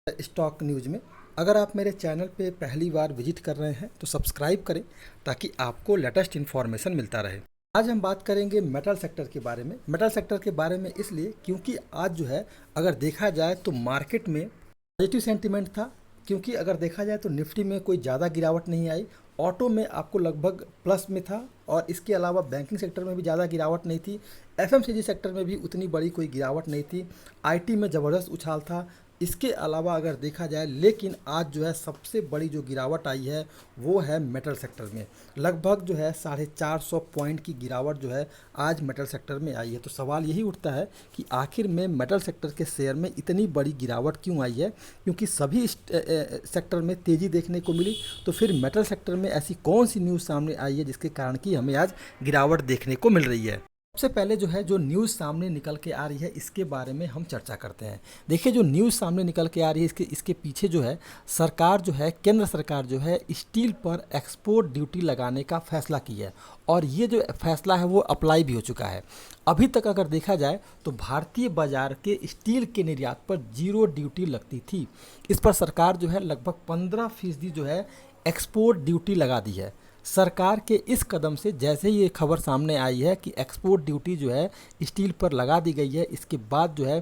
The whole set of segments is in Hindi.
स्टॉक न्यूज़ में। अगर आप मेरे चैनल पे पहली बार विजिट कर रहे हैं तो सब्सक्राइब करें ताकि आपको लेटेस्ट इन्फॉर्मेशन मिलता रहे। आज हम बात करेंगे मेटल सेक्टर के बारे में। मेटल सेक्टर के बारे में इसलिए क्योंकि आज जो है अगर देखा जाए तो मार्केट में पॉजिटिव सेंटीमेंट था, क्योंकि अगर देखा जाए तो निफ्टी में कोई ज़्यादा गिरावट नहीं आई। ऑटो में आपको लगभग प्लस में था और इसके अलावा बैंकिंग सेक्टर में भी ज़्यादा गिरावट नहीं थी। एफएमसीजी सेक्टर में भी उतनी बड़ी कोई गिरावट नहीं थी। आईटी में ज़बरदस्त उछाल था। इसके अलावा अगर देखा जाए, लेकिन आज जो है सबसे बड़ी जो गिरावट आई है वो है मेटल सेक्टर में। लगभग जो है 450 पॉइंट की गिरावट जो है आज मेटल सेक्टर में आई है। तो सवाल यही उठता है कि आखिर में मेटल सेक्टर के शेयर में इतनी बड़ी गिरावट क्यों आई है, क्योंकि सभी सेक्टर में तेज़ी देखने को मिली। तो फिर मेटल सेक्टर में ऐसी कौन सी न्यूज़ सामने आई है जिसके कारण कि हमें आज गिरावट देखने को मिल रही है। सबसे पहले जो है जो न्यूज़ सामने निकल के आ रही है इसके बारे में हम चर्चा करते हैं। देखिए, जो न्यूज़ सामने निकल के आ रही है इसके पीछे जो है सरकार जो है, केंद्र सरकार जो है स्टील पर एक्सपोर्ट ड्यूटी लगाने का फैसला की है और ये जो फैसला है वो अप्लाई भी हो चुका है। अभी तक अगर देखा जाए तो भारतीय बाजार के स्टील के निर्यात पर 0 ड्यूटी लगती थी। इस पर सरकार जो है लगभग 15% जो है एक्सपोर्ट ड्यूटी लगा दी है। सरकार के इस कदम से जैसे ही ये खबर सामने आई है कि एक्सपोर्ट ड्यूटी जो है स्टील पर लगा दी गई है, इसके बाद जो है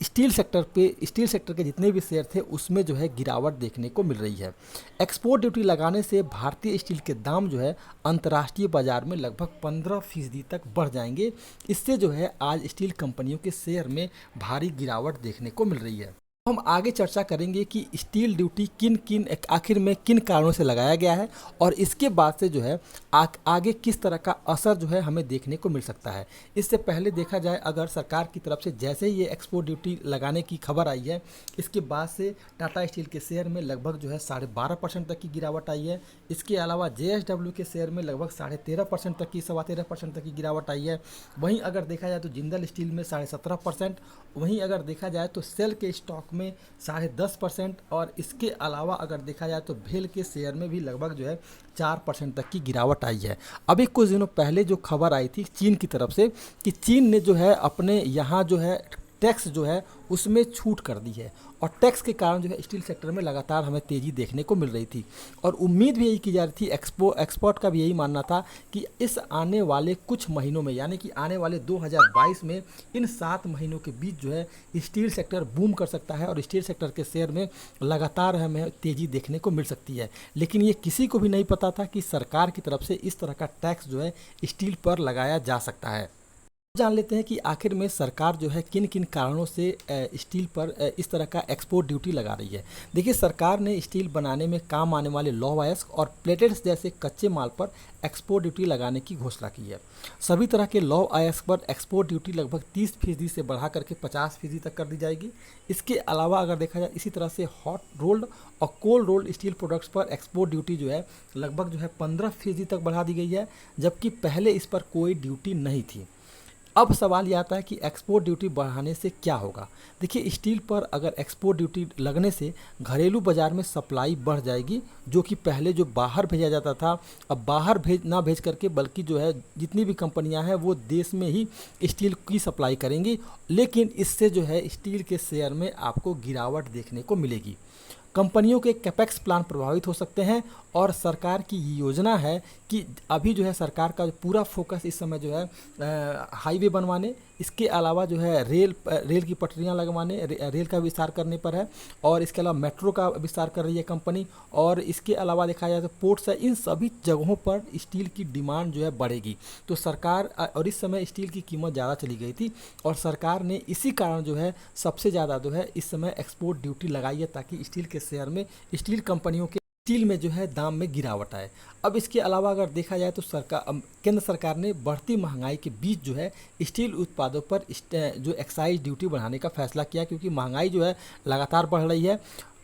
स्टील सेक्टर के जितने भी शेयर थे उसमें जो है गिरावट देखने को मिल रही है। एक्सपोर्ट ड्यूटी लगाने से भारतीय स्टील के दाम जो है अंतर्राष्ट्रीय बाजार में लगभग 15% तक बढ़ जाएंगे। इससे जो है आज स्टील कंपनियों के शेयर में भारी गिरावट देखने को मिल रही है। हम आगे चर्चा करेंगे कि स्टील ड्यूटी आखिर में किन कारणों से लगाया गया है और इसके बाद से जो है आगे किस तरह का असर जो है हमें देखने को मिल सकता है। इससे पहले देखा जाए, अगर सरकार की तरफ से जैसे ही ये एक्सपोर्ट ड्यूटी लगाने की खबर आई है, इसके बाद से टाटा स्टील के शेयर में लगभग जो है 12.5% तक की गिरावट आई है। इसके अलावा JSW के शेयर में लगभग 13.5% तक की 13.5% तक की गिरावट आई है। वहीं अगर देखा जाए तो जिंदल स्टील में 17.5%, वहीं अगर देखा जाए तो सेल के स्टॉक में 10.5% और इसके अलावा अगर देखा जाए तो भेल के शेयर में भी लगभग जो है 4% तक की गिरावट आई है। अभी कुछ दिनों पहले जो खबर आई थी चीन की तरफ से कि चीन ने जो है अपने यहाँ जो है टैक्स जो है उसमें छूट कर दी है और टैक्स के कारण जो है स्टील सेक्टर में लगातार हमें तेज़ी देखने को मिल रही थी और उम्मीद भी यही की जा रही थी, एक्सपर्ट का भी यही मानना था कि इस आने वाले कुछ महीनों में, यानी कि आने वाले 2022 में इन 7 महीनों के बीच जो है स्टील सेक्टर बूम कर सकता है और स्टील सेक्टर के शेयर में लगातार हमें तेज़ी देखने को मिल सकती है। लेकिन ये किसी को भी नहीं पता था कि सरकार की तरफ से इस तरह का टैक्स जो है स्टील पर लगाया जा सकता है। जान लेते हैं कि आखिर में सरकार जो है किन किन कारणों से स्टील पर इस तरह का एक्सपोर्ट ड्यूटी लगा रही है। देखिए, सरकार ने स्टील बनाने में काम आने वाले लौह अयस्क और प्लेटेड्स जैसे कच्चे माल पर एक्सपोर्ट ड्यूटी लगाने की घोषणा की है। सभी तरह के लौह अयस्क पर एक्सपोर्ट ड्यूटी लगभग 30% से बढ़ा करके 50% तक कर दी जाएगी। इसके अलावा अगर देखा जाए इसी तरह से हॉट रोल्ड और कोल्ड रोल्ड स्टील प्रोडक्ट्स पर एक्सपोर्ट ड्यूटी जो है लगभग जो है 15% तक बढ़ा दी गई है, जबकि पहले इस पर कोई ड्यूटी नहीं थी। अब सवाल ये आता है कि एक्सपोर्ट ड्यूटी बढ़ाने से क्या होगा। देखिए, स्टील पर अगर एक्सपोर्ट ड्यूटी लगने से घरेलू बाज़ार में सप्लाई बढ़ जाएगी, जो कि पहले जो बाहर भेजा जाता था अब बाहर भेज करके बल्कि जो है जितनी भी कंपनियां हैं वो देश में ही स्टील की सप्लाई करेंगी। लेकिन इससे जो है स्टील के शेयर में आपको गिरावट देखने को मिलेगी। कंपनियों के कैपेक्स प्लान प्रभावित हो सकते हैं और सरकार की ये योजना है कि अभी जो है सरकार का पूरा फोकस इस समय जो है हाईवे बनवाने, इसके अलावा जो है रेल की पटरियां लगवाने, रेल का विस्तार करने पर है और इसके अलावा मेट्रो का विस्तार कर रही है कंपनी। और इसके अलावा देखा जाए तो पोर्ट्स है, इन सभी जगहों पर स्टील की डिमांड जो है बढ़ेगी। तो सरकार और इस समय स्टील की कीमत ज़्यादा चली गई थी और सरकार ने इसी कारण जो है सबसे ज़्यादा जो है इस समय एक्सपोर्ट ड्यूटी लगाई है ताकि स्टील के शेयर में, स्टील कंपनियों के स्टील में जो है दाम में गिरावट आए। अब इसके अलावा अगर देखा जाए तो केंद्र सरकार ने बढ़ती महंगाई के बीच जो है स्टील उत्पादों पर जो एक्साइज ड्यूटी बढ़ाने का फैसला किया, क्योंकि महंगाई जो है लगातार बढ़ रही है।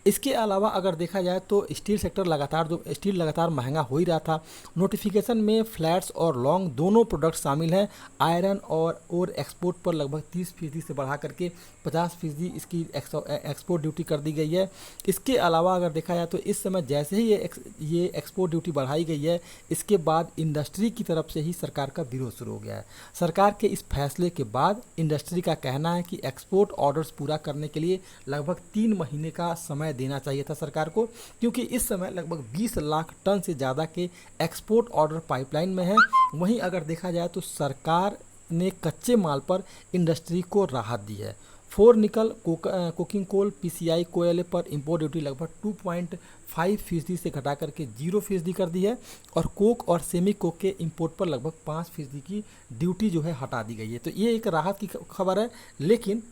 इसके अलावा अगर देखा जाए तो स्टील लगातार महंगा हो ही रहा था। नोटिफिकेशन में फ्लैट्स और लॉन्ग दोनों प्रोडक्ट शामिल हैं। आयरन और एक्सपोर्ट पर लगभग 30% से बढ़ा करके 50% इसकी एक्सपोर्ट ड्यूटी कर दी गई है। इसके अलावा अगर देखा जाए तो इस समय जैसे ही ये एक्सपोर्ट ड्यूटी बढ़ाई गई है, इसके बाद इंडस्ट्री की तरफ से ही सरकार का विरोध शुरू हो गया है। सरकार के इस फैसले के बाद इंडस्ट्री का कहना है कि एक्सपोर्ट ऑर्डर्स पूरा करने के लिए लगभग 3 महीने का समय देना चाहिए था सरकार को, क्योंकि इस समय लगभग 20 लाख टन से ज़्यादा के एक्सपोर्ट ऑर्डर पाइपलाइन में है। वहीं अगर देखा जाए तो सरकार ने कच्चे माल पर इंडस्ट्री को राहत दी है। फोर निकल कोकिंग कोल पीसीआई कोयले पर इंपोर्ट ड्यूटी लगभग 2.5% से घटा करके 0% कर दी है और कोक और सेमी कोक के इंपोर्ट पर लगभग 5% की ड्यूटी जो है हटा दी गई है। तो ये एक राहत की खबर है, लेकिन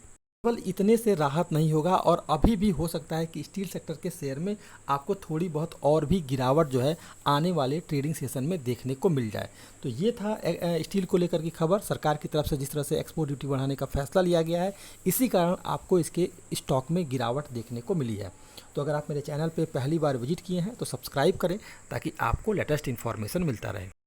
केवल इतने से राहत नहीं होगा और अभी भी हो सकता है कि स्टील सेक्टर के शेयर में आपको थोड़ी बहुत और भी गिरावट जो है आने वाले ट्रेडिंग सेशन में देखने को मिल जाए। तो ये था स्टील को लेकर की खबर। सरकार की तरफ से जिस तरह से एक्सपोर्ट ड्यूटी बढ़ाने का फैसला लिया गया है, इसी कारण आपको इसके स्टॉक में गिरावट देखने को मिली है। तो अगर आप मेरे चैनल पर पहली बार विजिट किए हैं तो सब्सक्राइब करें ताकि आपको लेटेस्ट इन्फॉर्मेशन मिलता रहे।